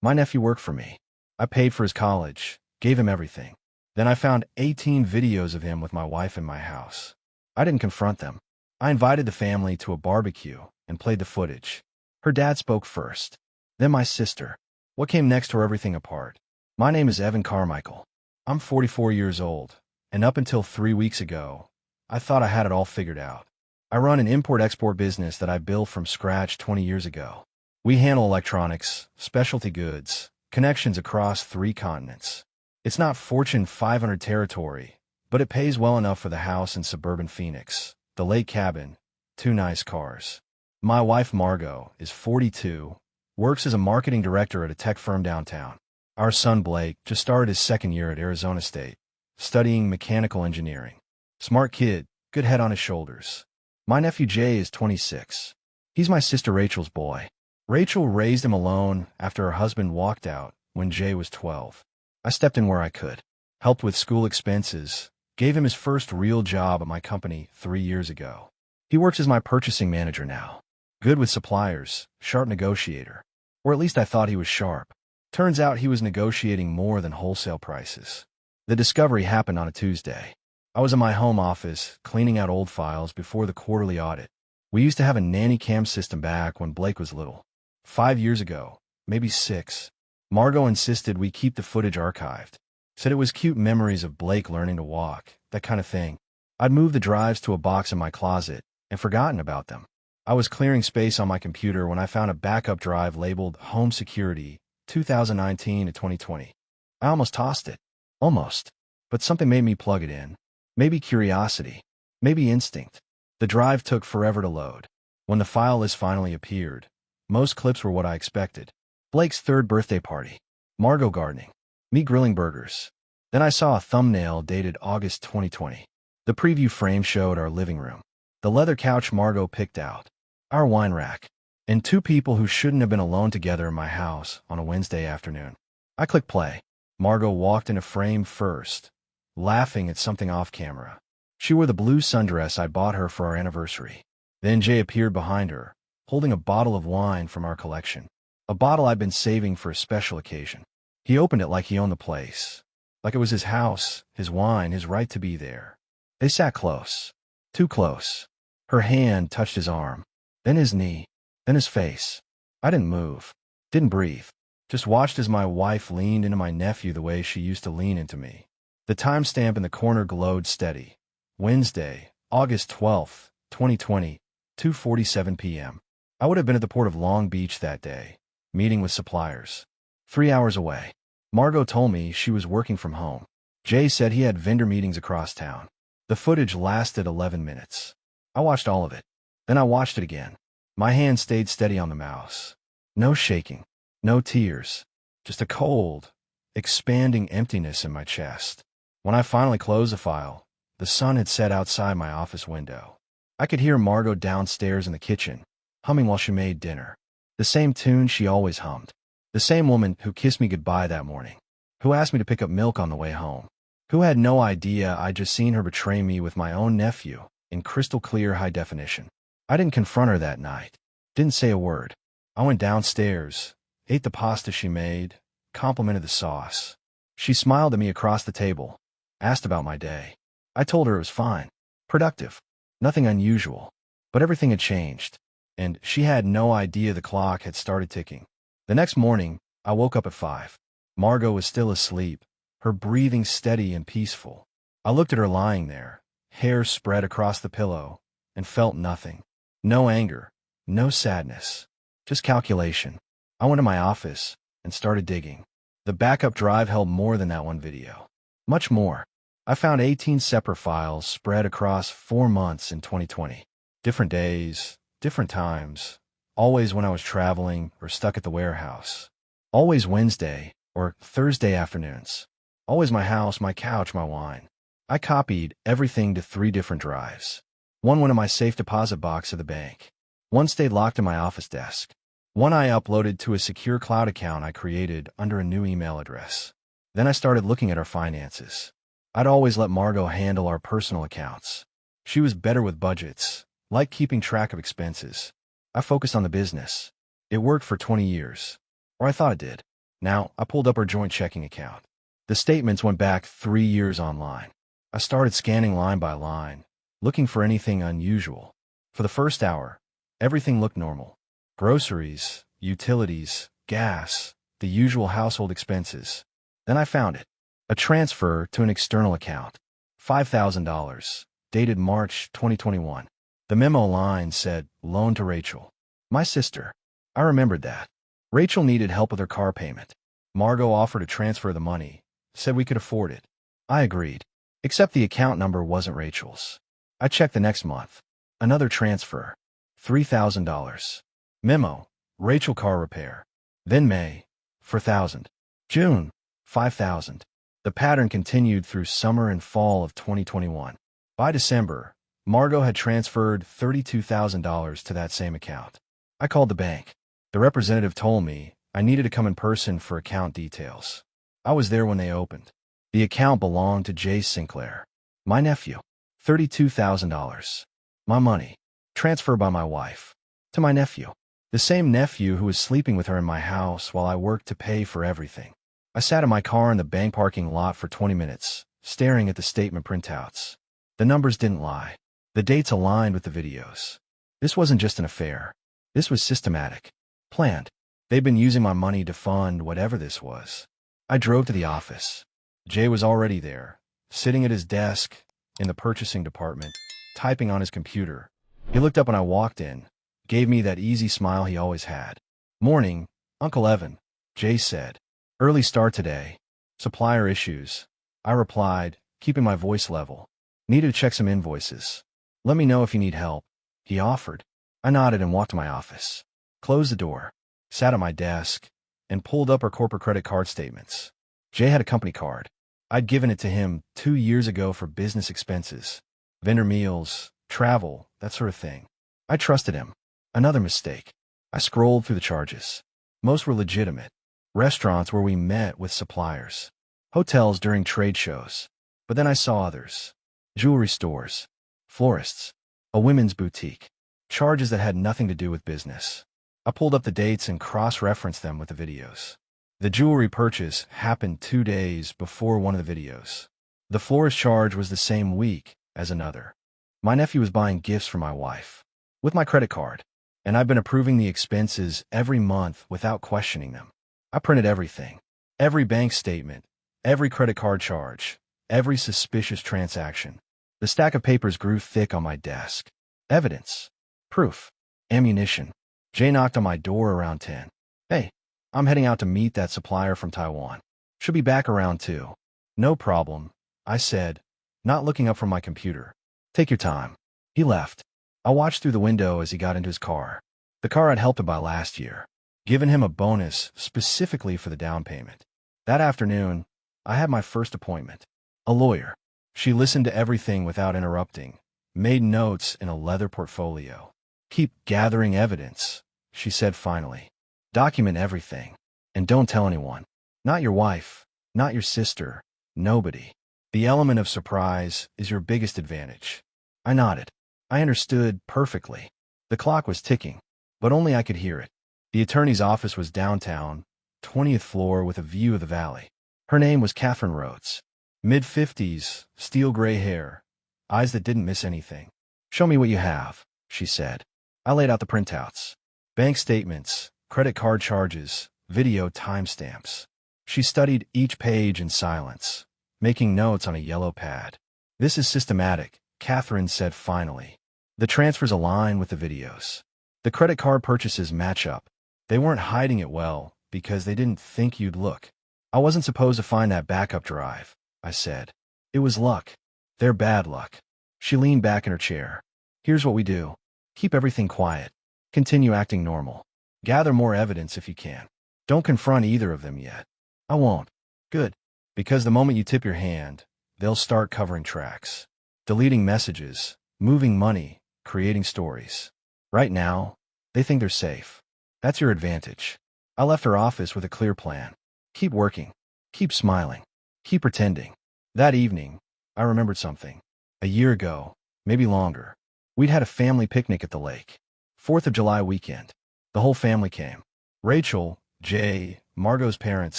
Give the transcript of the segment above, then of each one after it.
My nephew worked for me. I paid for his college, gave him everything. Then I found 18 videos of him with my wife in my house. I didn't confront them. I invited the family to a barbecue and played the footage. Her dad spoke first. Then my sister. What came next tore everything apart. My name is Evan Carmichael. I'm 44 years old, and up until 3 weeks ago, I thought I had it all figured out. I run an import-export business that I built from scratch 20 years ago. We handle electronics, specialty goods, connections across 3 continents. It's not Fortune 500 territory, but it pays well enough for the house in suburban Phoenix, the lake cabin, 2 nice cars. My wife Margot is 42, works as a marketing director at a tech firm downtown. Our son Blake just started his 2nd year at Arizona State, studying mechanical engineering. Smart kid, good head on his shoulders. My nephew Jay is 26. He's my sister Rachel's boy. Rachel raised him alone after her husband walked out when Jay was 12. I stepped in where I could, helped with school expenses, gave him his first real job at my company 3 years ago. He works as my purchasing manager now. Good with suppliers, sharp negotiator. Or at least I thought he was sharp. Turns out he was negotiating more than wholesale prices. The discovery happened on a Tuesday. I was in my home office, cleaning out old files before the quarterly audit. We used to have a nanny cam system back when Blake was little. 5 years ago, maybe 6. Margot insisted we keep the footage archived. Said it was cute memories of Blake learning to walk, that kind of thing. I'd moved the drives to a box in my closet and forgotten about them. I was clearing space on my computer when I found a backup drive labeled Home Security, 2019 to 2020. I almost tossed it. Almost. But something made me plug it in. Maybe curiosity. Maybe instinct. The drive took forever to load. When the file list finally appeared, most clips were what I expected. Blake's 3rd birthday party. Margot gardening. Me grilling burgers. Then I saw a thumbnail dated August 2020. The preview frame showed our living room. The leather couch Margot picked out. Our wine rack. And 2 people who shouldn't have been alone together in my house on a Wednesday afternoon. I clicked play. Margot walked in a frame first, laughing at something off camera. She wore the blue sundress I bought her for our anniversary. Then Jay appeared behind her, holding a bottle of wine from our collection. A bottle I'd been saving for a special occasion. He opened it like he owned the place. Like it was his house, his wine, his right to be there. They sat close. Too close. Her hand touched his arm. Then his knee. Then his face. I didn't move. Didn't breathe. Just watched as my wife leaned into my nephew the way she used to lean into me. The timestamp in the corner glowed steady. Wednesday, August 12th, 2020, 2:47 p.m. I would have been at the port of Long Beach that day, meeting with suppliers. 3 hours away. Margot told me she was working from home. Jay said he had vendor meetings across town. The footage lasted 11 minutes. I watched all of it. Then I watched it again. My hand stayed steady on the mouse. No shaking. No tears. Just a cold, expanding emptiness in my chest. When I finally closed the file, the sun had set outside my office window. I could hear Margot downstairs in the kitchen, humming while she made dinner. The same tune she always hummed. The same woman who kissed me goodbye that morning. Who asked me to pick up milk on the way home. Who had no idea I'd just seen her betray me with my own nephew in crystal clear high definition. I didn't confront her that night. Didn't say a word. I went downstairs, ate the pasta she made, complimented the sauce. She smiled at me across the table, asked about my day. I told her it was fine, productive, nothing unusual. But everything had changed, and she had no idea the clock had started ticking. The next morning, I woke up at 5. Margot was still asleep, her breathing steady and peaceful. I looked at her lying there, hair spread across the pillow, and felt nothing. No anger, no sadness, just calculation. I went to my office and started digging. The backup drive held more than that one video. Much more. I found 18 separate files spread across 4 months in 2020. Different days, different times. Always when I was traveling or stuck at the warehouse. Always Wednesday or Thursday afternoons. Always my house, my couch, my wine. I copied everything to 3 different drives. One went in my safe deposit box at the bank. One stayed locked in my office desk. One I uploaded to a secure cloud account I created under a new email address. Then I started looking at our finances. I'd always let Margot handle our personal accounts. She was better with budgets, liked keeping track of expenses. I focused on the business. It worked for 20 years. Or I thought it did. Now, I pulled up her joint checking account. The statements went back 3 years online. I started scanning line by line, looking for anything unusual. For the first hour, everything looked normal. Groceries, utilities, gas, the usual household expenses. Then I found it. A transfer to an external account. $5,000, dated March 2021. The memo line said, "Loan to Rachel." My sister. I remembered that. Rachel needed help with her car payment. Margot offered to transfer the money, said we could afford it. I agreed. Except the account number wasn't Rachel's. I checked the next month. Another transfer. $3,000. Memo. Rachel car repair. Then May. 4,000. June. 5,000. The pattern continued through summer and fall of 2021. By December, Margot had transferred $32,000 to that same account. I called the bank. The representative told me I needed to come in person for account details. I was there when they opened. The account belonged to Jay Sinclair, my nephew. $32,000. My money. Transferred by my wife. To my nephew. The same nephew who was sleeping with her in my house while I worked to pay for everything. I sat in my car in the bank parking lot for 20 minutes, staring at the statement printouts. The numbers didn't lie. The dates aligned with the videos. This wasn't just an affair. This was systematic. Planned. They'd been using my money to fund whatever this was. I drove to the office. Jay was already there, sitting at his desk in the purchasing department, typing on his computer. He looked up when I walked in, gave me that easy smile he always had. "Morning, Uncle Evan," Jay said. "Early start today. Supplier issues." I replied, keeping my voice level. "Needed to check some invoices. Let me know if you need help," he offered. I nodded and walked to my office. Closed the door, sat at my desk, and pulled up our corporate credit card statements. Jay had a company card. I'd given it to him 2 years ago for business expenses, vendor meals, travel, that sort of thing. I trusted him. Another mistake. I scrolled through the charges. Most were legitimate. Restaurants where we met with suppliers. Hotels during trade shows. But then I saw others. Jewelry stores. Florists. A women's boutique. Charges that had nothing to do with business. I pulled up the dates and cross-referenced them with the videos. The jewelry purchase happened 2 days before one of the videos. The florist charge was the same week as another. My nephew was buying gifts for my wife with my credit card, and I've been approving the expenses every month without questioning them. I printed everything. Every bank statement, every credit card charge, every suspicious transaction. The stack of papers grew thick on my desk. Evidence. Proof. Ammunition. Jay knocked on my door around 10. "Hey, I'm heading out to meet that supplier from Taiwan. Should be back around 2. "No problem," I said, not looking up from my computer. "Take your time." He left. I watched through the window as he got into his car. The car I'd helped him buy last year. Given him a bonus specifically for the down payment. That afternoon, I had my first appointment. A lawyer. She listened to everything without interrupting, made notes in a leather portfolio. "Keep gathering evidence," she said finally. "Document everything. And don't tell anyone. Not your wife, not your sister, nobody. The element of surprise is your biggest advantage." I nodded. I understood perfectly. The clock was ticking, but only I could hear it. The attorney's office was downtown, 20th floor with a view of the valley. Her name was Catherine Rhodes. Mid-50s, steel gray hair, eyes that didn't miss anything. "Show me what you have," she said. I laid out the printouts. Bank statements, credit card charges, video timestamps. She studied each page in silence, making notes on a yellow pad. "This is systematic," Catherine said finally. "The transfers align with the videos. The credit card purchases match up. They weren't hiding it well because they didn't think you'd look. I wasn't supposed to find that backup drive," I said. "It was luck. Their bad luck." She leaned back in her chair. "Here's what we do. Keep everything quiet. Continue acting normal. Gather more evidence if you can. Don't confront either of them yet." "I won't." "Good. Because the moment you tip your hand, they'll start covering tracks. Deleting messages, moving money, creating stories. Right now, they think they're safe. That's your advantage." I left her office with a clear plan. Keep working. Keep smiling. Keep pretending. That evening, I remembered something. A year ago, maybe longer, we'd had a family picnic at the lake. 4th of July weekend. The whole family came. Rachel, Jay, Margot's parents,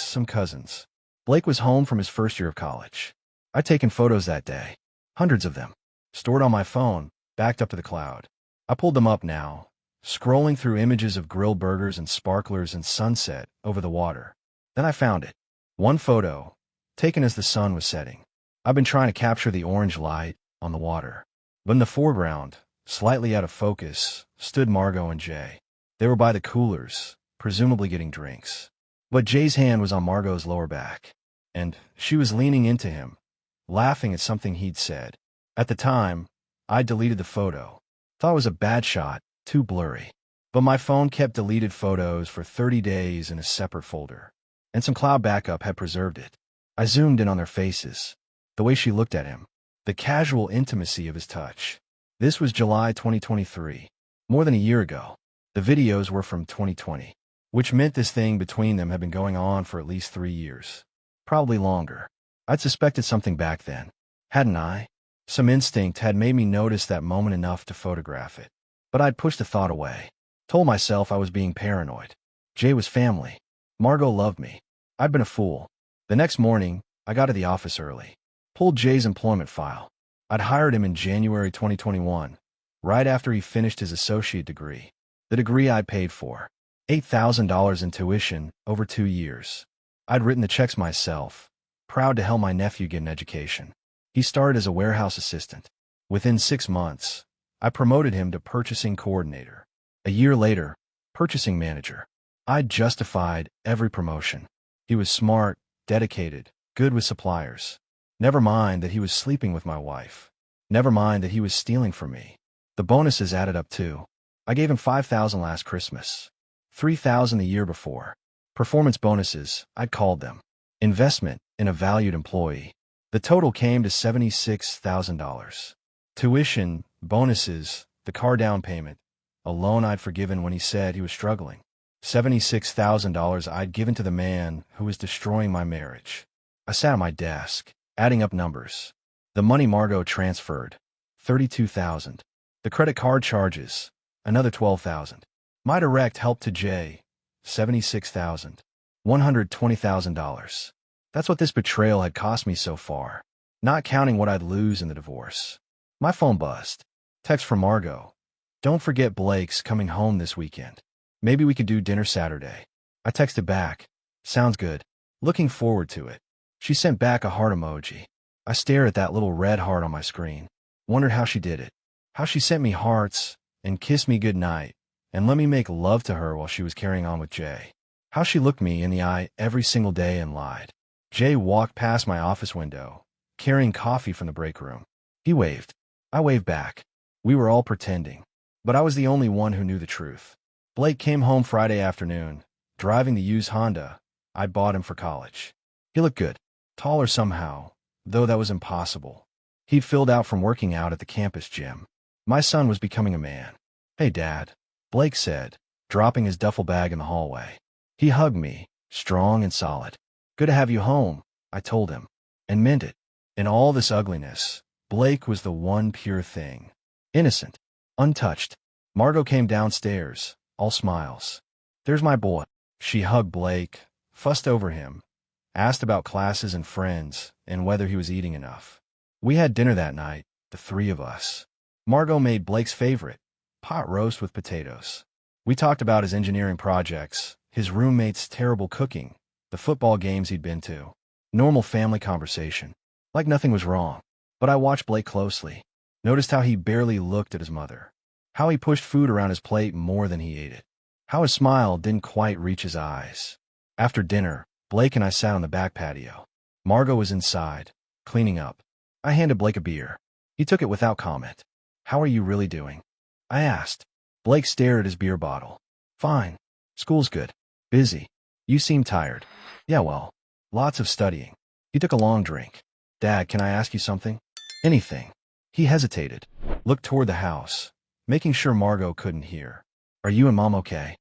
some cousins. Blake was home from his first year of college. I'd taken photos that day. Hundreds of them. Stored on my phone, backed up to the cloud. I pulled them up now, scrolling through images of grilled burgers and sparklers and sunset over the water. Then I found it. One photo, taken as the sun was setting. I've been trying to capture the orange light on the water. But in the foreground, slightly out of focus, stood Margot and Jay. They were by the coolers, presumably getting drinks. But Jay's hand was on Margot's lower back, and she was leaning into him, laughing at something he'd said. At the time, I deleted the photo. Thought it was a bad shot, too blurry. But my phone kept deleted photos for 30 days in a separate folder, and some cloud backup had preserved it. I zoomed in on their faces, the way she looked at him, the casual intimacy of his touch. This was July 2023, more than a year ago. The videos were from 2020, which meant this thing between them had been going on for at least 3 years. Probably longer. I'd suspected something back then, hadn't I? Some instinct had made me notice that moment enough to photograph it. But I'd pushed the thought away. Told myself I was being paranoid. Jay was family. Margot loved me. I'd been a fool. The next morning, I got to the office early. Pulled Jay's employment file. I'd hired him in January 2021, right after he finished his associate degree. The degree I paid for. $8,000 in tuition over 2 years. I'd written the checks myself, proud to help my nephew get an education. He started as a warehouse assistant. Within 6 months, I promoted him to purchasing coordinator. A year later, purchasing manager. I'd justified every promotion. He was smart, dedicated, good with suppliers. Never mind that he was sleeping with my wife. Never mind that he was stealing from me. The bonuses added up too. I gave him $5,000 last Christmas. $3,000 the year before. Performance bonuses, I'd called them. Investment in a valued employee. The total came to $76,000. Tuition, bonuses, the car down payment, a loan I'd forgiven when he said he was struggling. $76,000 I'd given to the man who was destroying my marriage. I sat at my desk, adding up numbers. The money Margot transferred, $32,000. The credit card charges, another $12,000. My direct help to Jay, $76,000. $120,000. That's what this betrayal had cost me so far, not counting what I'd lose in the divorce. My phone buzzed. Text from Margot. Don't forget Blake's coming home this weekend. Maybe we could do dinner Saturday. I texted back. Sounds good. Looking forward to it. She sent back a heart emoji. I stared at that little red heart on my screen. Wondered how she did it. How she sent me hearts and kissed me goodnight and let me make love to her while she was carrying on with Jay. How she looked me in the eye every single day and lied. Jay walked past my office window, carrying coffee from the break room. He waved. I waved back. We were all pretending. But I was the only one who knew the truth. Blake came home Friday afternoon, driving the used Honda I bought him for college. He looked good. Taller somehow, though that was impossible. He'd filled out from working out at the campus gym. My son was becoming a man. Hey, Dad, Blake said, dropping his duffel bag in the hallway. He hugged me, strong and solid. Good to have you home, I told him, and meant it. In all this ugliness, Blake was the one pure thing. Innocent, untouched. Margot came downstairs, all smiles. There's my boy. She hugged Blake, fussed over him, asked about classes and friends, and whether he was eating enough. We had dinner that night, the three of us. Margot made Blake's favorite, pot roast with potatoes. We talked about his engineering projects, his roommate's terrible cooking, the football games he'd been to. Normal family conversation. Like nothing was wrong. But I watched Blake closely. Noticed how he barely looked at his mother. How he pushed food around his plate more than he ate it. How his smile didn't quite reach his eyes. After dinner, Blake and I sat on the back patio. Margot was inside, cleaning up. I handed Blake a beer. He took it without comment. How are you really doing? I asked. Blake stared at his beer bottle. Fine. School's good. Busy. You seem tired. Yeah, well, lots of studying. He took a long drink. Dad, can I ask you something? Anything. He hesitated, looked toward the house, making sure Margot couldn't hear. Are you and Mom okay?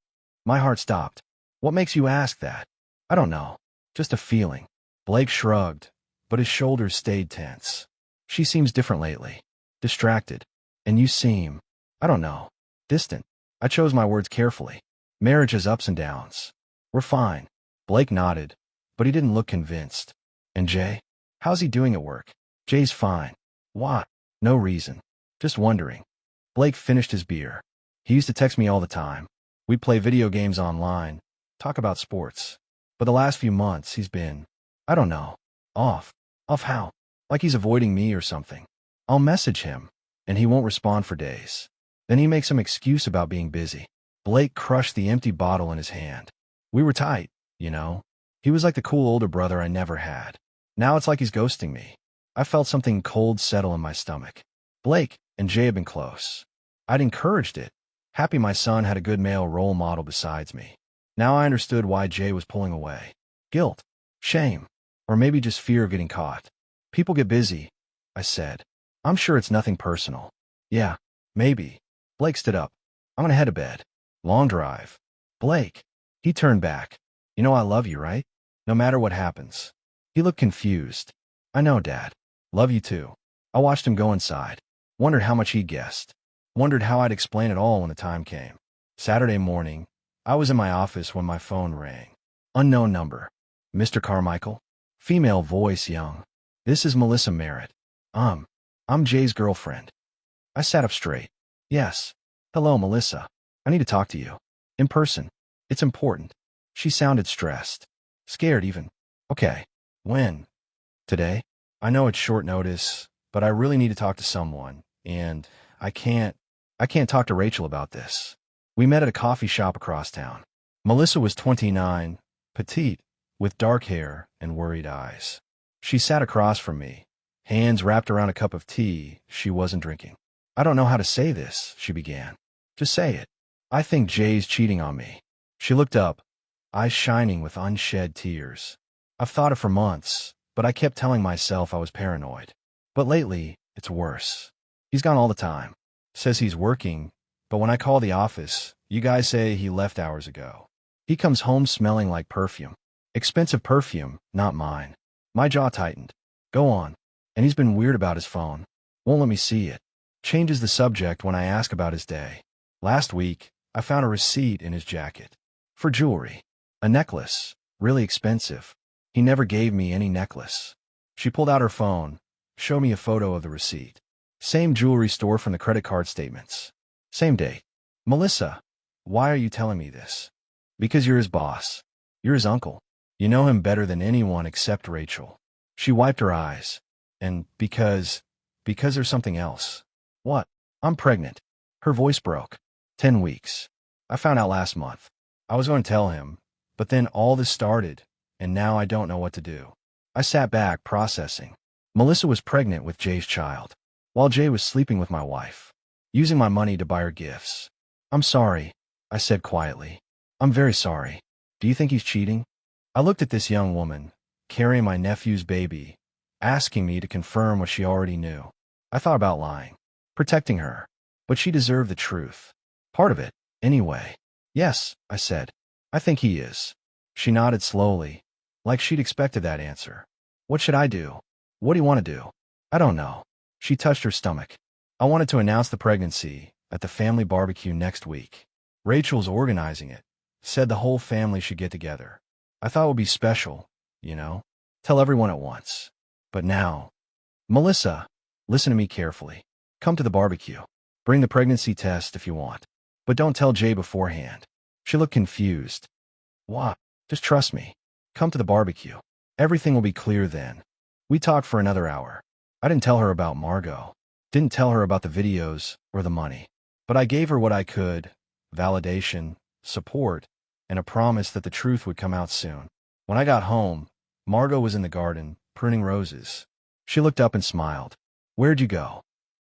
My heart stopped. What makes you ask that? I don't know. Just a feeling. Blake shrugged, but his shoulders stayed tense. She seems different lately. Distracted. And you seem, I don't know, distant. I chose my words carefully. Marriage has ups and downs. We're fine. Blake nodded, but he didn't look convinced. And Jay? How's he doing at work? Jay's fine. Why? No reason. Just wondering. Blake finished his beer. He used to text me all the time. We'd play video games online, talk about sports. But the last few months, he's been, I don't know, off. Off how? Like he's avoiding me or something. I'll message him, and he won't respond for days. Then he makes some excuse about being busy. Blake crushed the empty bottle in his hand. We were tight, you know. He was like the cool older brother I never had. Now it's like he's ghosting me. I felt something cold settle in my stomach. Blake and Jay had been close. I'd encouraged it, happy my son had a good male role model besides me. Now I understood why Jay was pulling away. Guilt, shame, or maybe just fear of getting caught. People get busy, I said. I'm sure it's nothing personal. Yeah, maybe. Blake stood up. I'm gonna head to bed. Long drive. Blake. He turned back. You know I love you, right? No matter what happens. He looked confused. I know, Dad. Love you too. I watched him go inside. Wondered how much he'd guessed. Wondered how I'd explain it all when the time came. Saturday morning, I was in my office when my phone rang. Unknown number. Mr. Carmichael? Female voice, young. This is Melissa Merritt. I'm Jay's girlfriend. I sat up straight. Yes. Hello, Melissa. I need to talk to you. In person. It's important. She sounded stressed. Scared even. Okay. When? Today? I know it's short notice, but I really need to talk to someone, and I can't talk to Rachel about this. We met at a coffee shop across town. Melissa was 29, petite, with dark hair and worried eyes. She sat across from me, hands wrapped around a cup of tea she wasn't drinking. I don't know how to say this, she began. Just say it. I think Jay's cheating on me. She looked up, eyes shining with unshed tears. I've thought it for months, but I kept telling myself I was paranoid. But lately, it's worse. He's gone all the time. Says he's working, but when I call the office, you guys say he left hours ago. He comes home smelling like perfume. Expensive perfume, not mine. My jaw tightened. Go on. And he's been weird about his phone. Won't let me see it. Changes the subject when I ask about his day. Last week, I found a receipt in his jacket. For jewelry. A necklace. Really expensive. He never gave me any necklace. She pulled out her phone, showed me a photo of the receipt. Same jewelry store from the credit card statements. Same date. Melissa, why are you telling me this? Because you're his boss. You're his uncle. You know him better than anyone except Rachel. She wiped her eyes. And because there's something else. What? I'm pregnant. Her voice broke. 10 weeks. I found out last month. I was going to tell him, but then all this started, and now I don't know what to do. I sat back, processing. Melissa was pregnant with Jay's child, while Jay was sleeping with my wife, using my money to buy her gifts. I'm sorry, I said quietly. I'm very sorry. Do you think he's cheating? I looked at this young woman, carrying my nephew's baby, asking me to confirm what she already knew. I thought about lying, protecting her, but she deserved the truth. Part of it, anyway. Yes, I said. I think he is. She nodded slowly, like she'd expected that answer. What should I do? What do you want to do? I don't know. She touched her stomach. I wanted to announce the pregnancy at the family barbecue next week. Rachel's organizing it. Said the whole family should get together. I thought it would be special, you know? Tell everyone at once. But now, Melissa, listen to me carefully. Come to the barbecue. Bring the pregnancy test if you want. But don't tell Jay beforehand. She looked confused. What? Just trust me. Come to the barbecue. Everything will be clear then. We talked for another hour. I didn't tell her about Margot. Didn't tell her about the videos or the money. But I gave her what I could, validation, support, and a promise that the truth would come out soon. When I got home, Margot was in the garden, pruning roses. She looked up and smiled. Where'd you go?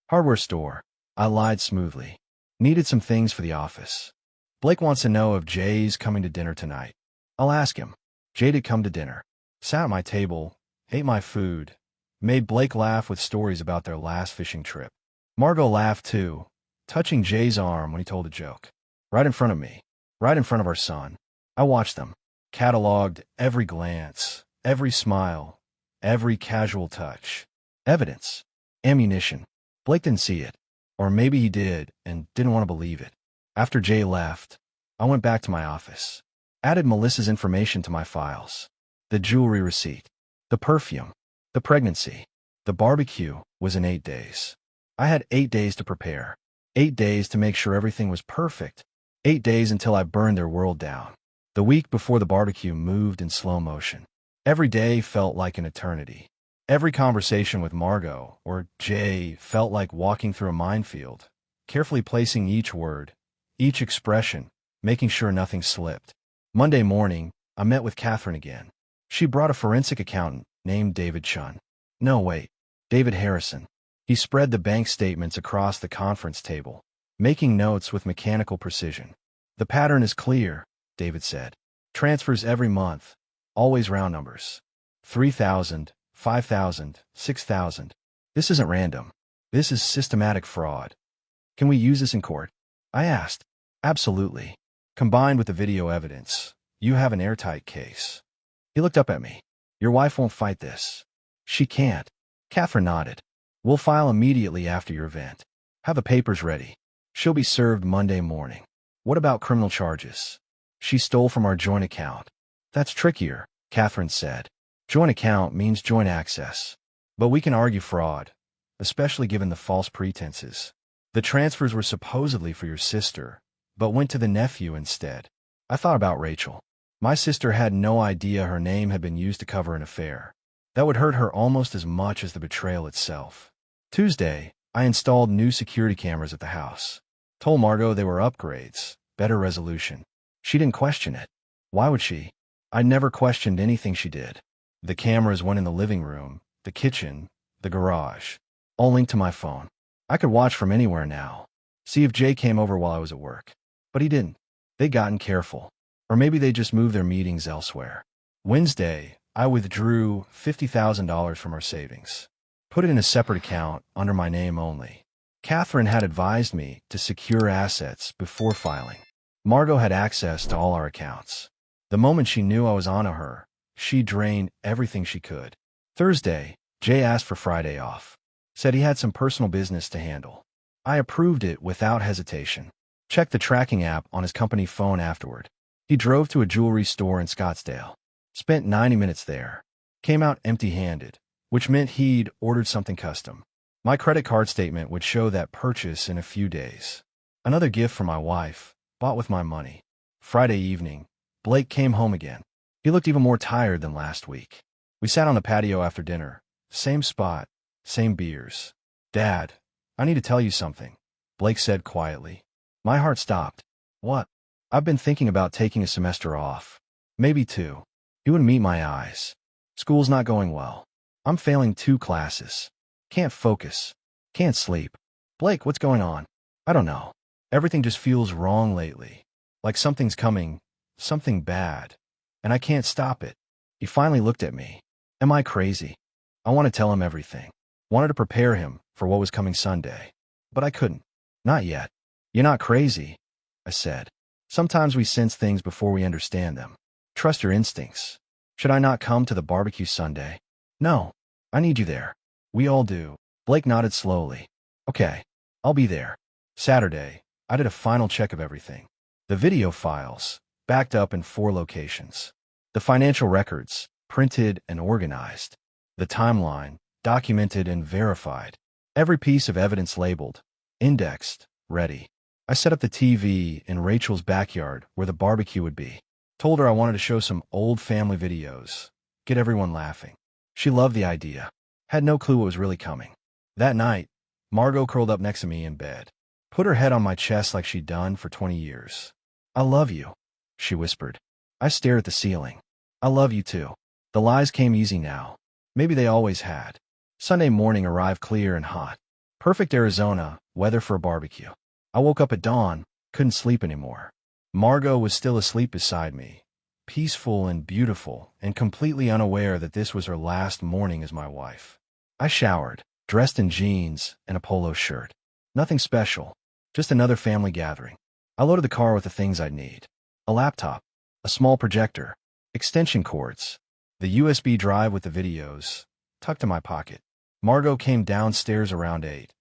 Hardware store. I lied smoothly. Needed some things for the office. Blake wants to know if Jay's coming to dinner tonight. I'll ask him. Jay did come to dinner. Sat at my table, ate my food, made Blake laugh with stories about their last fishing trip. Margot laughed too, touching Jay's arm when he told a joke. Right in front of me. Right in front of our son. I watched them. Cataloged every glance, every smile, every casual touch. Evidence. Ammunition. Blake didn't see it. Or maybe he did and didn't want to believe it. After Jay left, I went back to my office. Added Melissa's information to my files. The jewelry receipt. The perfume. The pregnancy. The barbecue was in 8 days. I had 8 days to prepare. 8 days to make sure everything was perfect. 8 days until I burned their world down. The week before the barbecue moved in slow motion. Every day felt like an eternity. Every conversation with Margot, or Jay, felt like walking through a minefield, carefully placing each word, each expression, making sure nothing slipped. Monday morning, I met with Catherine again. She brought a forensic accountant named David Chun. No, wait, David Harrison. He spread the bank statements across the conference table, making notes with mechanical precision. The pattern is clear, David said. Transfers every month, always round numbers. 3,000, 5,000, 6,000. This isn't random. This is systematic fraud. Can we use this in court? I asked. Absolutely. Combined with the video evidence, you have an airtight case. He looked up at me. Your wife won't fight this. She can't. Catherine nodded. We'll file immediately after your event. Have the papers ready. She'll be served Monday morning. What about criminal charges? She stole from our joint account. That's trickier, Catherine said. Joint account means joint access. But we can argue fraud, especially given the false pretenses. The transfers were supposedly for your sister, but went to the nephew instead. I thought about Rachel. My sister had no idea her name had been used to cover an affair. That would hurt her almost as much as the betrayal itself. Tuesday, I installed new security cameras at the house. Told Margot they were upgrades, better resolution. She didn't question it. Why would she? I never questioned anything she did. The cameras went in the living room, the kitchen, the garage, all linked to my phone. I could watch from anywhere now, see if Jay came over while I was at work. But he didn't. They'd gotten careful. Or maybe they just moved their meetings elsewhere. Wednesday, I withdrew $50,000 from our savings. Put it in a separate account under my name only. Catherine had advised me to secure assets before filing. Margot had access to all our accounts. The moment she knew I was onto her, she drained everything she could. Thursday, Jay asked for Friday off. Said he had some personal business to handle. I approved it without hesitation. Checked the tracking app on his company phone afterward. He drove to a jewelry store in Scottsdale. Spent 90 minutes there. Came out empty-handed, which meant he'd ordered something custom. My credit card statement would show that purchase in a few days. Another gift for my wife, bought with my money. Friday evening, Blake came home again. He looked even more tired than last week. We sat on the patio after dinner. Same spot, same beers. Dad, I need to tell you something, Blake said quietly. My heart stopped. What? I've been thinking about taking a semester off. Maybe 2. He wouldn't meet my eyes. School's not going well. I'm failing 2 classes. Can't focus. Can't sleep. Blake, what's going on? I don't know. Everything just feels wrong lately. Like something's coming, something bad. And I can't stop it. He finally looked at me. Am I crazy? I want to tell him everything. Wanted to prepare him for what was coming Sunday. But I couldn't. Not yet. You're not crazy, I said. Sometimes we sense things before we understand them. Trust your instincts. Should I not come to the barbecue Sunday? No. I need you there. We all do. Blake nodded slowly. Okay. I'll be there. Saturday, I did a final check of everything. The video files, backed up in 4 locations. The financial records, printed and organized. The timeline, documented and verified. Every piece of evidence labeled, indexed, ready. I set up the TV in Rachel's backyard where the barbecue would be. Told her I wanted to show some old family videos, get everyone laughing. She loved the idea. Had no clue what was really coming. That night, Margot curled up next to me in bed. Put her head on my chest like she'd done for 20 years. I love you, she whispered. I stared at the ceiling. I love you too. The lies came easy now. Maybe they always had. Sunday morning arrived clear and hot. Perfect Arizona weather for a barbecue. I woke up at dawn, couldn't sleep anymore. Margot was still asleep beside me, peaceful and beautiful, and completely unaware that this was her last morning as my wife. I showered, dressed in jeans and a polo shirt. Nothing special, just another family gathering. I loaded the car with the things I'd need. A laptop, a small projector, extension cords, the USB drive with the videos, tucked in my pocket. Margot came downstairs around 8,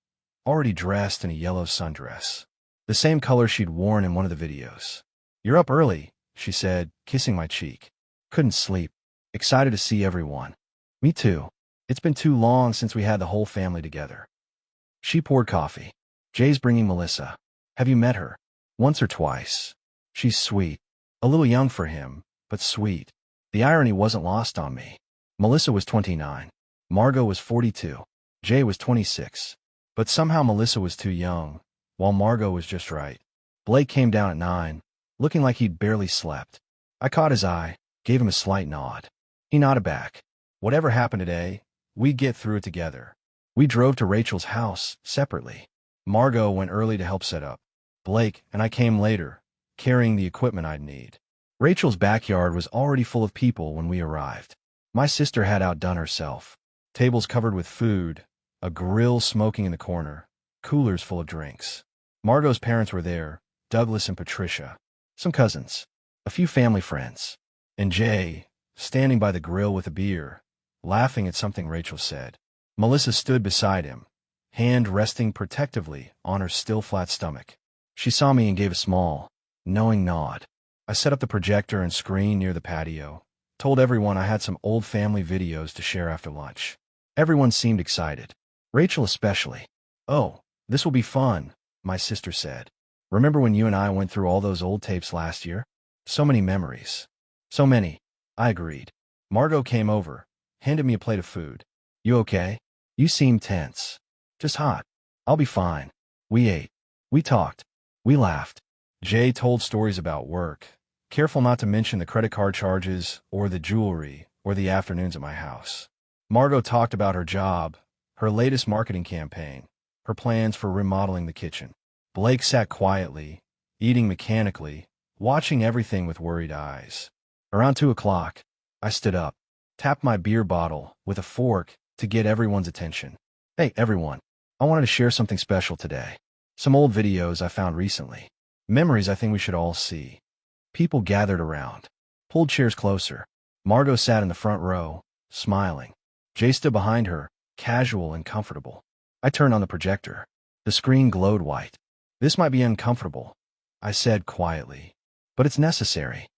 already dressed in a yellow sundress, the same color she'd worn in one of the videos. You're up early, she said, kissing my cheek. Couldn't sleep. Excited to see everyone. Me too. It's been too long since we had the whole family together. She poured coffee. Jay's bringing Melissa. Have you met her? Once or twice. She's sweet. A little young for him, but sweet. The irony wasn't lost on me. Melissa was 29. Margot was 42. Jay was 26. But somehow Melissa was too young, while Margot was just right. Blake came down at 9, looking like he'd barely slept. I caught his eye, gave him a slight nod. He nodded back. Whatever happened today, we'd get through it together. We drove to Rachel's house, separately. Margot went early to help set up. Blake and I came later, carrying the equipment I'd need. Rachel's backyard was already full of people when we arrived. My sister had outdone herself. Tables covered with food, a grill smoking in the corner, coolers full of drinks. Margot's parents were there, Douglas and Patricia, some cousins, a few family friends, and Jay, standing by the grill with a beer, laughing at something Rachel said. Melissa stood beside him, hand resting protectively on her still flat stomach. She saw me and gave a small, knowing nod. I set up the projector and screen near the patio, told everyone I had some old family videos to share after lunch. Everyone seemed excited. Rachel especially. Oh, this will be fun, my sister said. Remember when you and I went through all those old tapes last year? So many memories. So many, I agreed. Margot came over, handed me a plate of food. You okay? You seem tense. Just hot. I'll be fine. We ate. We talked. We laughed. Jay told stories about work, careful not to mention the credit card charges or the jewelry or the afternoons at my house. Margot talked about her job, her latest marketing campaign, her plans for remodeling the kitchen. Blake sat quietly, eating mechanically, watching everything with worried eyes. Around 2 o'clock, I stood up, tapped my beer bottle with a fork to get everyone's attention. Hey, everyone. I wanted to share something special today. Some old videos I found recently. Memories I think we should all see. People gathered around, pulled chairs closer. Margot sat in the front row, smiling. Jay stood behind her, casual and comfortable. I turned on the projector. The screen glowed white. This might be uncomfortable, I said quietly, but it's necessary.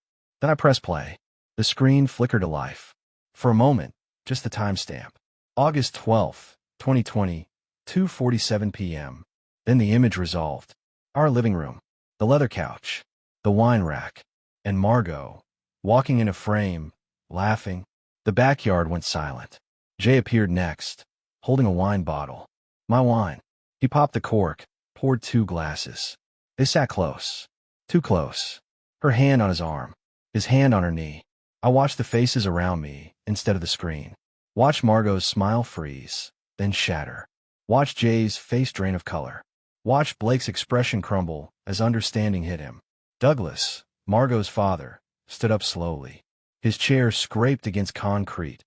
Then I pressed play. The screen flickered to life. For a moment, just the timestamp. August 12th, 2020, 2:47 p.m. Then the image resolved. Our living room, the leather couch, the wine rack, and Margot, walking in a frame, laughing. The backyard went silent. Jay appeared next, holding a wine bottle. My wine. He popped the cork, poured 2 glasses. They sat close. Too close. Her hand on his arm, his hand on her knee. I watched the faces around me instead of the screen. Watched Margot's smile freeze, then shatter. Watched Jay's face drain of color. Watched Blake's expression crumble as understanding hit him. Douglas, Margot's father, stood up slowly. His chair scraped against concrete,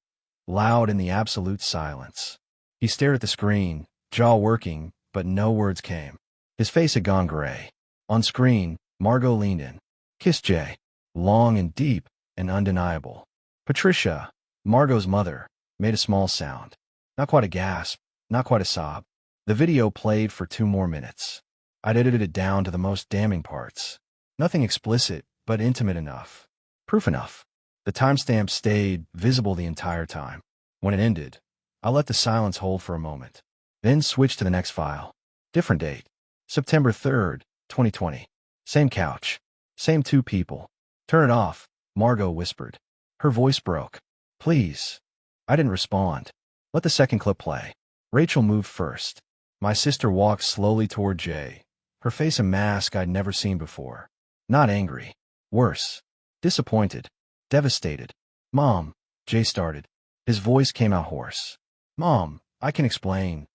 loud in the absolute silence. He stared at the screen, jaw working, but no words came. His face had gone gray. On screen, Margot leaned in, kissed Jay, long and deep and undeniable. Patricia, Margot's mother, made a small sound. Not quite a gasp, not quite a sob. The video played for 2 more minutes. I'd edited it down to the most damning parts. Nothing explicit, but intimate enough. Proof enough. The timestamp stayed visible the entire time. When it ended, I let the silence hold for a moment, then switched to the next file. Different date. September 3rd, 2020. Same couch. Same 2 people. Turn it off, Margot whispered. Her voice broke. Please. I didn't respond. Let the second clip play. Rachel moved first. My sister walked slowly toward Jay, her face a mask I'd never seen before. Not angry. Worse. Disappointed. Devastated. Mom, Jay started. His voice came out hoarse. Mom, I can explain.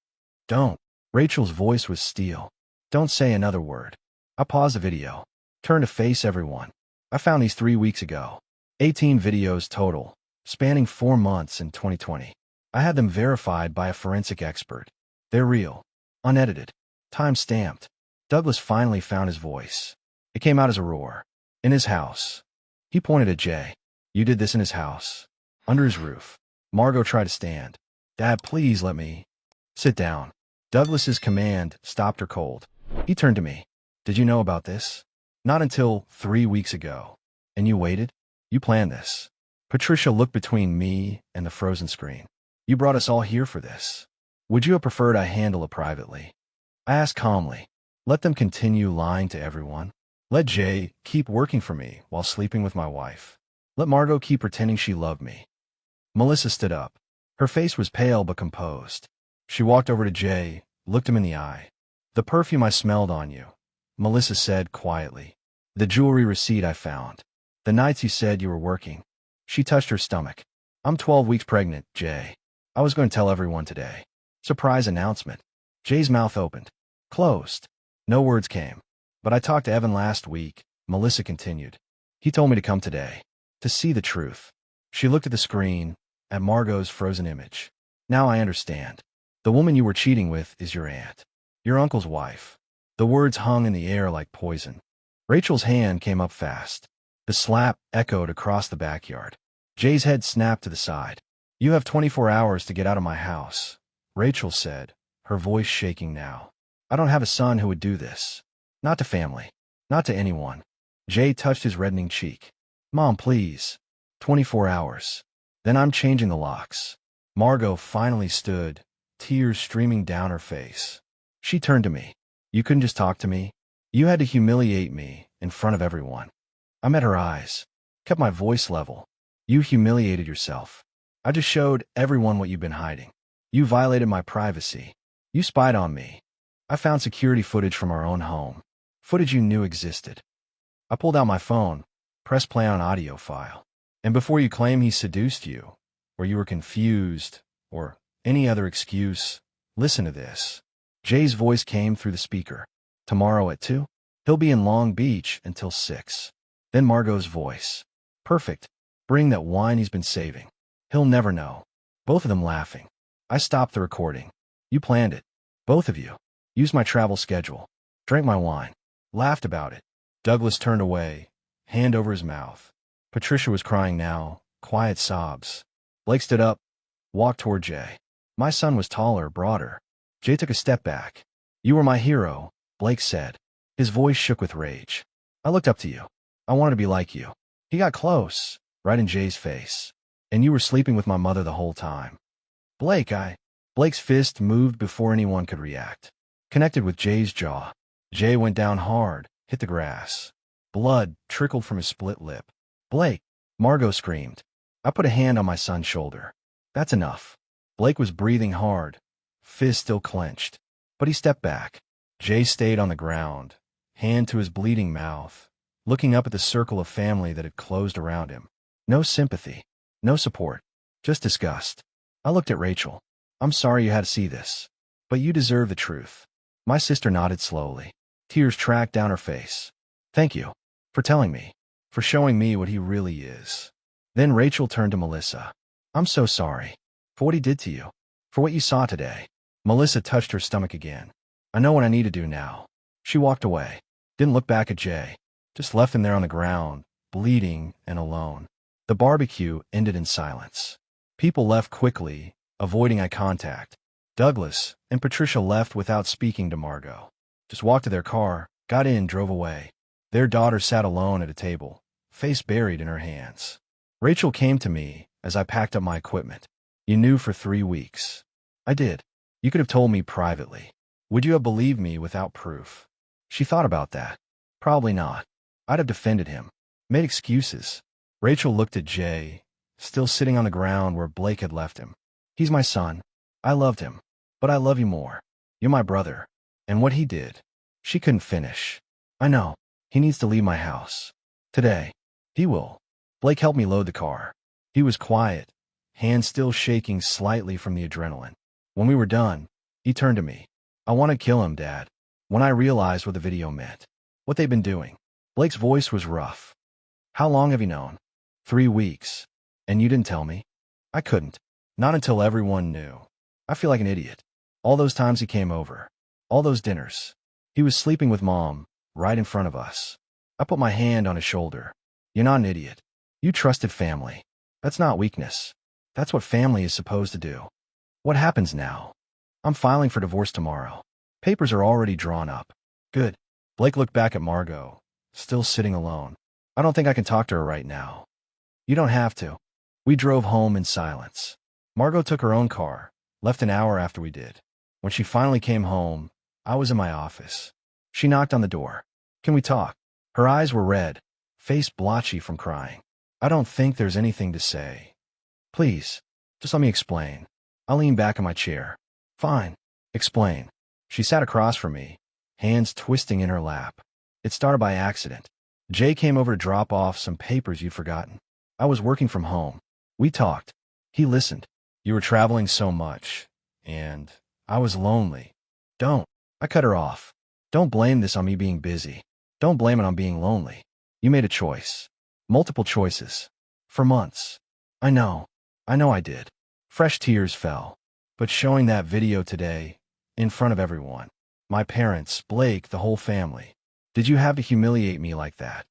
Don't. Rachel's voice was steel. Don't say another word. I paused the video. Turned to face everyone. I found these 3 weeks ago. 18 videos total, spanning 4 months in 2020. I had them verified by a forensic expert. They're real. Unedited. Time-stamped. Douglas finally found his voice. It came out as a roar. In his house. He pointed at Jay. You did this in his house. Under his roof. Margot tried to stand. Dad, please let me. Sit down. Douglas's command stopped her cold. He turned to me. Did you know about this? Not until 3 weeks ago. And you waited? You planned this. Patricia looked between me and the frozen screen. You brought us all here for this. Would you have preferred I handle it privately? I asked calmly. Let them continue lying to everyone. Let Jay keep working for me while sleeping with my wife. Let Margot keep pretending she loved me. Melissa stood up. Her face was pale but composed. She walked over to Jay, looked him in the eye. The perfume I smelled on you, Melissa said quietly. The jewelry receipt I found. The nights you said you were working. She touched her stomach. I'm 12 weeks pregnant, Jay. I was going to tell everyone today. Surprise announcement. Jay's mouth opened. Closed. No words came. But I talked to Evan last week, Melissa continued. He told me to come today. To see the truth. She looked at the screen, at Margot's frozen image. Now I understand. The woman you were cheating with is your aunt. Your uncle's wife. The words hung in the air like poison. Rachel's hand came up fast. The slap echoed across the backyard. Jay's head snapped to the side. You have 24 hours to get out of my house, Rachel said, her voice shaking now. I don't have a son who would do this. Not to family. Not to anyone. Jay touched his reddening cheek. Mom, please. 24 hours. Then I'm changing the locks. Margot finally stood, tears streaming down her face. She turned to me. You couldn't just talk to me? You had to humiliate me in front of everyone. I met her eyes. Kept my voice level. You humiliated yourself. I just showed everyone what you've been hiding. You violated my privacy. You spied on me. I found security footage from our own home. Footage you knew existed. I pulled out my phone, pressed play on audio file. And before you claim he seduced you, or you were confused, or any other excuse, listen to this. Jay's voice came through the speaker. Tomorrow at 2? He'll be in Long Beach until 6. Then Margot's voice. Perfect. Bring that wine he's been saving. He'll never know. Both of them laughing. I stopped the recording. You planned it. Both of you. Used my travel schedule. Drank my wine. Laughed about it. Douglas turned away, hand over his mouth. Patricia was crying now, quiet sobs. Blake stood up, walked toward Jay. My son was taller, broader. Jay took a step back. You were my hero, Blake said. His voice shook with rage. I looked up to you. I wanted to be like you. He got close, right in Jay's face. And you were sleeping with my mother the whole time. Blake's fist moved before anyone could react. Connected with Jay's jaw. Jay went down hard, hit the grass. Blood trickled from his split lip. Blake, Margot screamed. I put a hand on my son's shoulder. That's enough. Blake was breathing hard, fist still clenched. But he stepped back. Jay stayed on the ground, hand to his bleeding mouth, looking up at the circle of family that had closed around him. No sympathy. No support. Just disgust. I looked at Rachel. I'm sorry you had to see this. But you deserve the truth. My sister nodded slowly. Tears tracked down her face. Thank you. For telling me. For showing me what he really is. Then Rachel turned to Melissa. I'm so sorry. For what he did to you. For what you saw today. Melissa touched her stomach again. I know what I need to do now. She walked away. Didn't look back at Jay. Just left him there on the ground, bleeding and alone. The barbecue ended in silence. People left quickly, avoiding eye contact. Douglas and Patricia left without speaking to Margot. Just walked to their car, got in, drove away. Their daughter sat alone at a table, face buried in her hands. Rachel came to me as I packed up my equipment. You knew for 3 weeks. I did. You could have told me privately. Would you have believed me without proof? She thought about that. Probably not. I'd have defended him. Made excuses. Rachel looked at Jay, still sitting on the ground where Blake had left him. He's my son. I loved him. But I love you more. You're my brother. And what he did. She couldn't finish. I know. He needs to leave my house. Today. He will. Blake helped me load the car. He was quiet, hands still shaking slightly from the adrenaline. When we were done, he turned to me. I want to kill him, Dad. When I realized what the video meant. What they'd been doing. Blake's voice was rough. How long have you known? 3 weeks. And you didn't tell me? I couldn't. Not until everyone knew. I feel like an idiot. All those times he came over. All those dinners. He was sleeping with Mom, right in front of us. I put my hand on his shoulder. You're not an idiot. You trusted family. That's not weakness. That's what family is supposed to do. What happens now? I'm filing for divorce tomorrow. Papers are already drawn up. Good. Blake looked back at Margot, still sitting alone. I don't think I can talk to her right now. You don't have to. We drove home in silence. Margot took her own car, left an hour after we did. When she finally came home, I was in my office. She knocked on the door. Can we talk? Her eyes were red, face blotchy from crying. I don't think there's anything to say. Please, just let me explain. I leaned back in my chair. Fine. Explain. She sat across from me, hands twisting in her lap. It started by accident. Jay came over to drop off some papers you'd forgotten. I was working from home. We talked. He listened. You were traveling so much, and I was lonely. Don't. I cut her off. Don't blame this on me being busy. Don't blame it on being lonely. You made a choice. Multiple choices. For months. I know. I did. Fresh tears fell. But showing that video today, in front of everyone, my parents, Blake, the whole family, did you have to humiliate me like that?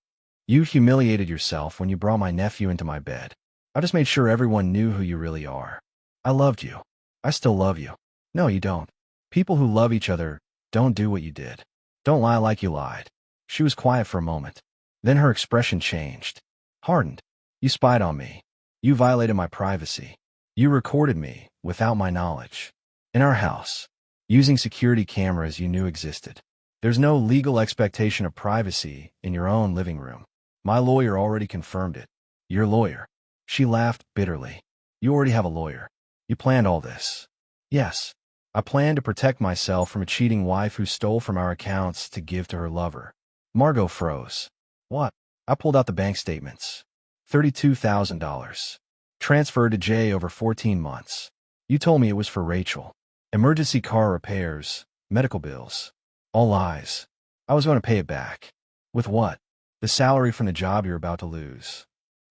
You humiliated yourself when you brought my nephew into my bed. I just made sure everyone knew who you really are. I loved you. I still love you. No, you don't. People who love each other don't do what you did. Don't lie like you lied. She was quiet for a moment. Then her expression changed. Hardened. You spied on me. You violated my privacy. You recorded me without my knowledge. In our house. Using security cameras you knew existed. There's no legal expectation of privacy in your own living room. My lawyer already confirmed it. Your lawyer. She laughed bitterly. You already have a lawyer. You planned all this. Yes. I planned to protect myself from a cheating wife who stole from our accounts to give to her lover. Margot froze. What? I pulled out the bank statements. $32,000. Transferred to Jay over 14 months. You told me it was for Rachel. Emergency car repairs, medical bills. All lies. I was going to pay it back. With what? The salary from the job you're about to lose.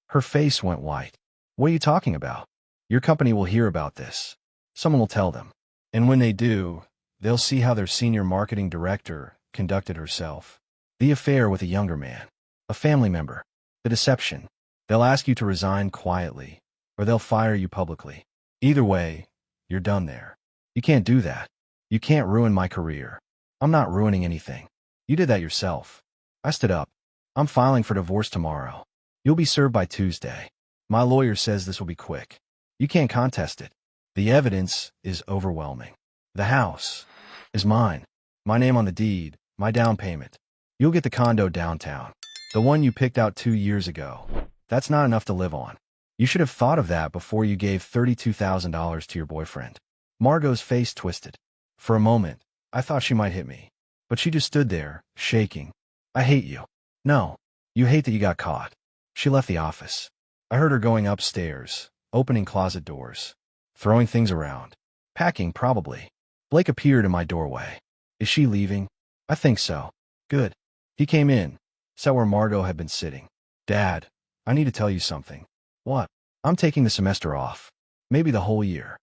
Her face went white. What are you talking about? Your company will hear about this. Someone will tell them. And when they do, they'll see how their senior marketing director conducted herself. The affair with a younger man. A family member. The deception. They'll ask you to resign quietly, or they'll fire you publicly. Either way, you're done there. You can't do that. You can't ruin my career. I'm not ruining anything. You did that yourself. I stood up. I'm filing for divorce tomorrow. You'll be served by Tuesday. My lawyer says this will be quick. You can't contest it. The evidence is overwhelming. The house is mine. My name on the deed, my down payment. You'll get the condo downtown. The one you picked out 2 years ago. That's not enough to live on. You should have thought of that before you gave $32,000 to your boyfriend. Margot's face twisted. For a moment, I thought she might hit me. But she just stood there, shaking. I hate you. No. You hate that you got caught. She left the office. I heard her going upstairs, opening closet doors, throwing things around. Packing, probably. Blake appeared in my doorway. Is she leaving? I think so. Good. He came in, sat where Margot had been sitting. Dad, I need to tell you something. What? I'm taking the semester off. Maybe the whole year.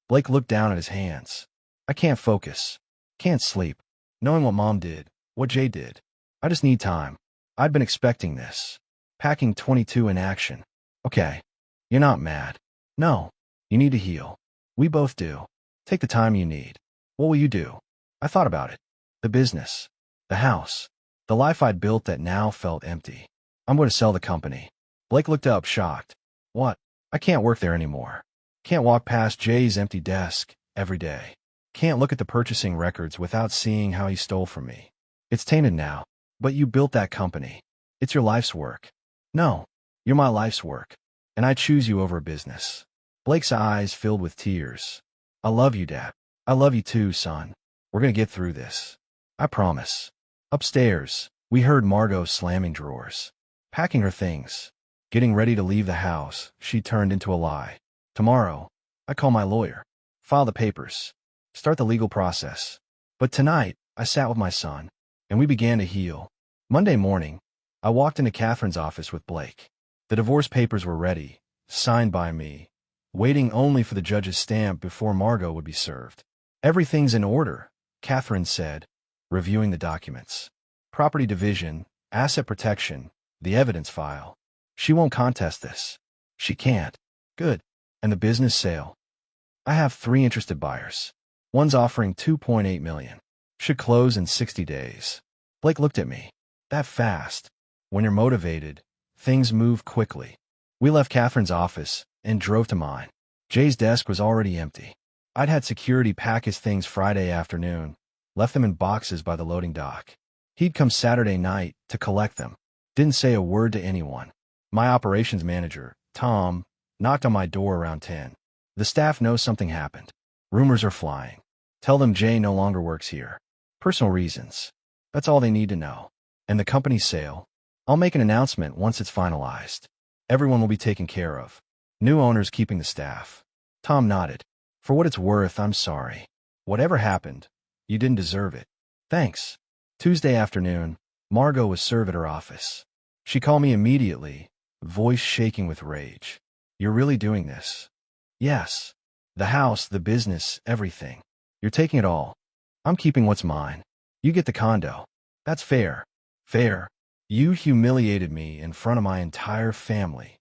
Blake looked down at his hands. I can't focus. Can't sleep. Knowing what Mom did, what Jay did. I just need time. I'd been expecting this. Packing 22 in action. Okay. You're not mad. No. You need to heal. We both do. Take the time you need. What will you do? I thought about it. The business. The house. The life I'd built that now felt empty. I'm going to sell the company. Blake looked up, shocked. What? I can't work there anymore. Can't walk past Jay's empty desk every day. Can't look at the purchasing records without seeing how he stole from me. It's tainted now. But you built that company. It's your life's work. No. You're my life's work. And I choose you over a business. Blake's eyes filled with tears. I love you, Dad. I love you too, son. We're going to get through this. I promise. Upstairs, we heard Margot slamming drawers. Packing her things. Getting ready to leave the house, she turned into a lie. Tomorrow, I call my lawyer. File the papers. Start the legal process. But tonight, I sat with my son, and we began to heal. Monday morning, I walked into Catherine's office with Blake. The divorce papers were ready, signed by me, waiting only for the judge's stamp before Margot would be served. Everything's in order, Catherine said, reviewing the documents. Property division, asset protection, the evidence file. She won't contest this. She can't. Good. And the business sale. I have 3 interested buyers. One's offering $2.8 million. Should close in 60 days. Blake looked at me. That fast. When you're motivated, Things moved quickly. We left Catherine's office and drove to mine. Jay's desk was already empty. I'd had security pack his things Friday afternoon, left them in boxes by the loading dock. He'd come Saturday night to collect them. Didn't say a word to anyone. My operations manager, Tom, knocked on my door around 10. The staff knows something happened. Rumors are flying. Tell them Jay no longer works here. Personal reasons. That's all they need to know. And the company's sale? I'll make an announcement once it's finalized. Everyone will be taken care of. New owners keeping the staff. Tom nodded. For what it's worth, I'm sorry. Whatever happened, you didn't deserve it. Thanks. Tuesday afternoon, Margot was served at her office. She called me immediately, voice shaking with rage. You're really doing this? Yes. The house, the business, everything. You're taking it all. I'm keeping what's mine. You get the condo. That's fair. Fair. You humiliated me in front of my entire family.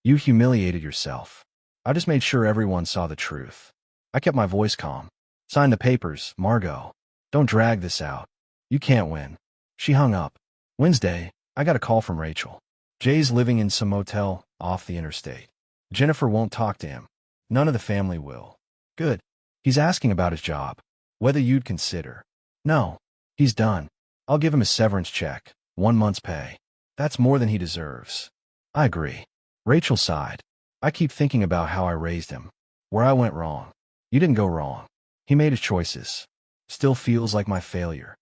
You humiliated yourself. I just made sure everyone saw the truth. I kept my voice calm. Sign the papers, Margot. Don't drag this out. You can't win. She hung up. Wednesday, I got a call from Rachel. Jay's living in some motel off the interstate. Jennifer won't talk to him. None of the family will. Good. He's asking about his job. Whether you'd consider. No. He's done. I'll give him a severance check, 1 month's pay. That's more than he deserves. I agree. Rachel sighed. I keep thinking about how I raised him. Where I went wrong. You didn't go wrong. He made his choices. Still feels like my failure.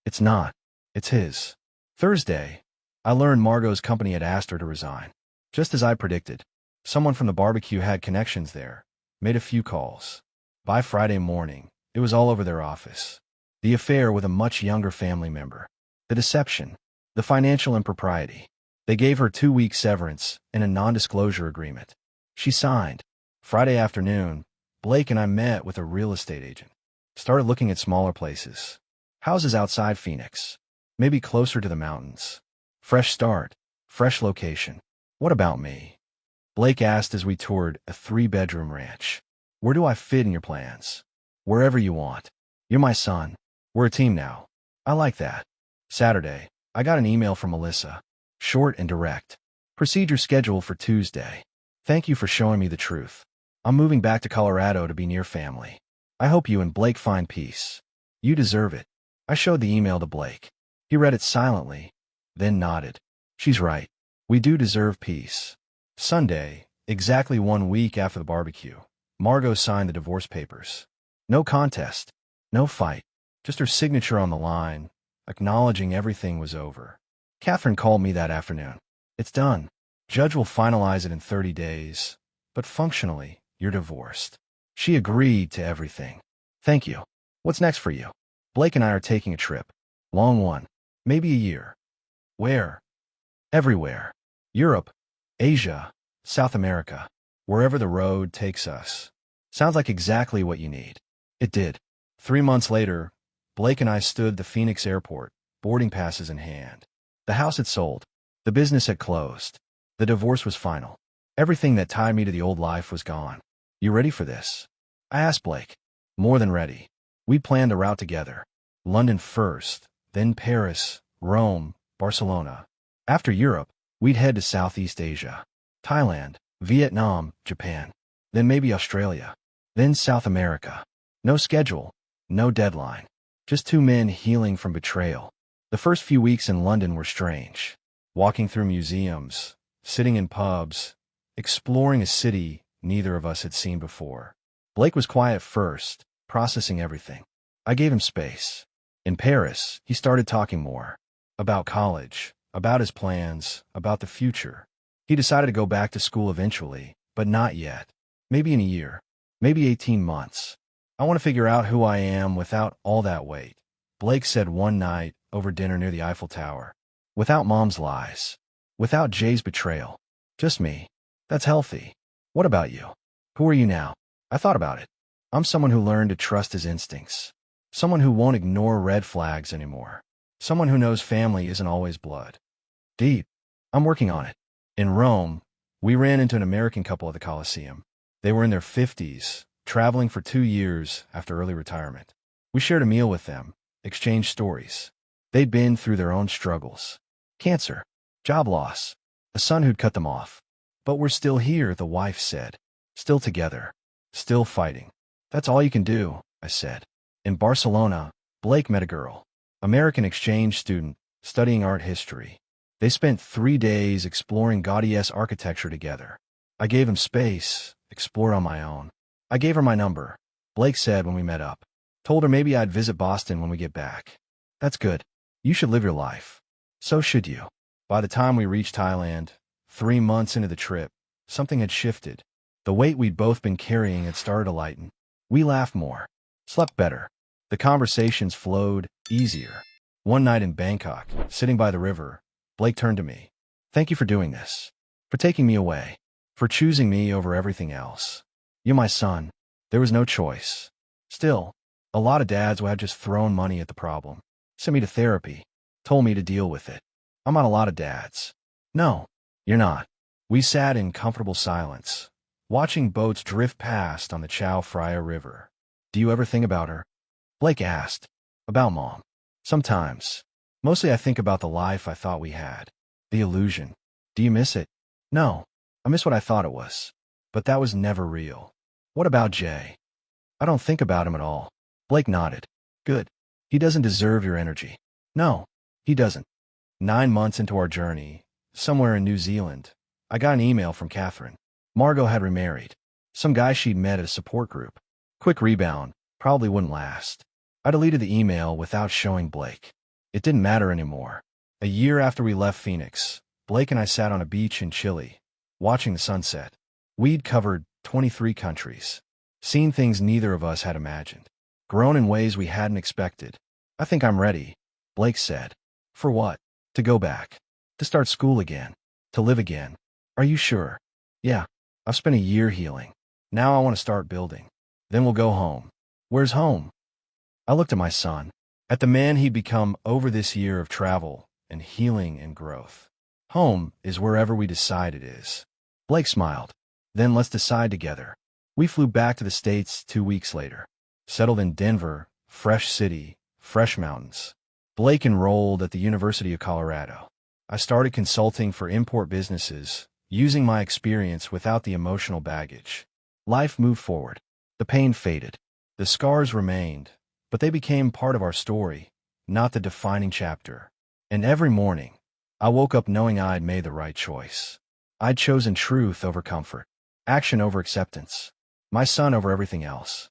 It's not. It's his. Thursday, I learned Margot's company had asked her to resign. Just as I predicted. Someone from the barbecue had connections there. Made a few calls. By Friday morning, it was all over their office. The affair with a much younger family member. The deception. The financial impropriety. They gave her 2-week severance and a non-disclosure agreement. She signed. Friday afternoon, Blake and I met with a real estate agent. Started looking at smaller places. Houses outside Phoenix. Maybe closer to the mountains. Fresh start. Fresh location. What about me? Blake asked as we toured a 3-bedroom ranch. Where do I fit in your plans? Wherever you want. You're my son. We're a team now. I like that. Saturday, I got an email from Melissa. Short and direct. Procedure scheduled for Tuesday. Thank you for showing me the truth. I'm moving back to Colorado to be near family. I hope you and Blake find peace. You deserve it. I showed the email to Blake. He read it silently, then nodded. She's right. We do deserve peace. Sunday, exactly 1 week after the barbecue, Margot signed the divorce papers. No contest. No fight. Just her signature on the line, acknowledging everything was over. Catherine called me that afternoon. It's done. Judge will finalize it in 30 days, but functionally, you're divorced. She agreed to everything. Thank you. What's next for you? Blake and I are taking a trip. Long one. Maybe a year. Where? Everywhere. Europe, Asia, South America. Wherever the road takes us. Sounds like exactly what you need. It did. 3 months later, Blake and I stood at the Phoenix airport, boarding passes in hand. The house had sold. The business had closed. The divorce was final. Everything that tied me to the old life was gone. You ready for this? I asked Blake. More than ready. We planned a route together. London first, then Paris, Rome, Barcelona. After Europe, we'd head to Southeast Asia. Thailand, Vietnam, Japan. Then maybe Australia. Then South America. No schedule. No deadline. Just 2 men healing from betrayal. The first few weeks in London were strange. Walking through museums, sitting in pubs, exploring a city neither of us had seen before. Blake was quiet first, processing everything. I gave him space. In Paris, he started talking more. About college, about his plans, about the future. He decided to go back to school eventually, but not yet. Maybe in a year. Maybe 18 months. I want to figure out who I am without all that weight. Blake said one night over dinner near the Eiffel Tower. Without Mom's lies. Without Jay's betrayal. Just me. That's healthy. What about you? Who are you now? I thought about it. I'm someone who learned to trust his instincts. Someone who won't ignore red flags anymore. Someone who knows family isn't always blood. Deep. I'm working on it. In Rome, we ran into an American couple at the Colosseum. They were in their 50s, traveling for 2 years after early retirement. We shared a meal with them, exchanged stories. They'd been through their own struggles. Cancer. Job loss. a son who'd cut them off. But we're still here, the wife said. Still together. Still fighting. That's all you can do, I said. In Barcelona, Blake met a girl, American exchange student, studying art history. They spent 3 days exploring Gaudi's architecture together. I gave him space, explored on my own. I gave her my number, Blake said when we met up. Told her maybe I'd visit Boston when we get back. That's good. You should live your life. So should you. By the time we reached Thailand, 3 months into the trip, something had shifted. The weight we'd both been carrying had started to lighten. We laughed more, slept better. The conversations flowed easier. One night in Bangkok, sitting by the river, Blake turned to me. Thank you for doing this. For taking me away. For choosing me over everything else. You're my son. There was no choice. Still, a lot of dads would have just thrown money at the problem. Sent me to therapy. Told me to deal with it. I'm not a lot of dads. No, you're not. We sat in comfortable silence, watching boats drift past on the Chao Phraya River. Do you ever think about her? Blake asked. About Mom. Sometimes. Mostly I think about the life I thought we had. The illusion. Do you miss it? No. I miss what I thought it was. But that was never real. What about Jay? I don't think about him at all. Blake nodded. Good. He doesn't deserve your energy. No, he doesn't. 9 months into our journey, somewhere in New Zealand, I got an email from Catherine. Margot had remarried. Some guy she'd met at a support group. Quick rebound, probably wouldn't last. I deleted the email without showing Blake. It didn't matter anymore. A year after we left Phoenix, Blake and I sat on a beach in Chile, watching the sunset. We'd covered 23 countries, seen things neither of us had imagined, grown in ways we hadn't expected. I think I'm ready, Blake said. For what? To go back. To start school again. To live again. Are you sure? Yeah. I've spent a year healing. Now I want to start building. Then we'll go home. Where's home? I looked at my son, at the man he'd become over this year of travel and healing and growth. Home is wherever we decide it is. Blake smiled. Then let's decide together. We flew back to the States 2 weeks later. Settled in Denver, fresh city, fresh mountains. Blake enrolled at the University of Colorado. I started consulting for import businesses, using my experience without the emotional baggage. Life moved forward. The pain faded. The scars remained, but they became part of our story, not the defining chapter. And every morning, I woke up knowing I'd made the right choice. I'd chosen truth over comfort, action over acceptance, my son over everything else.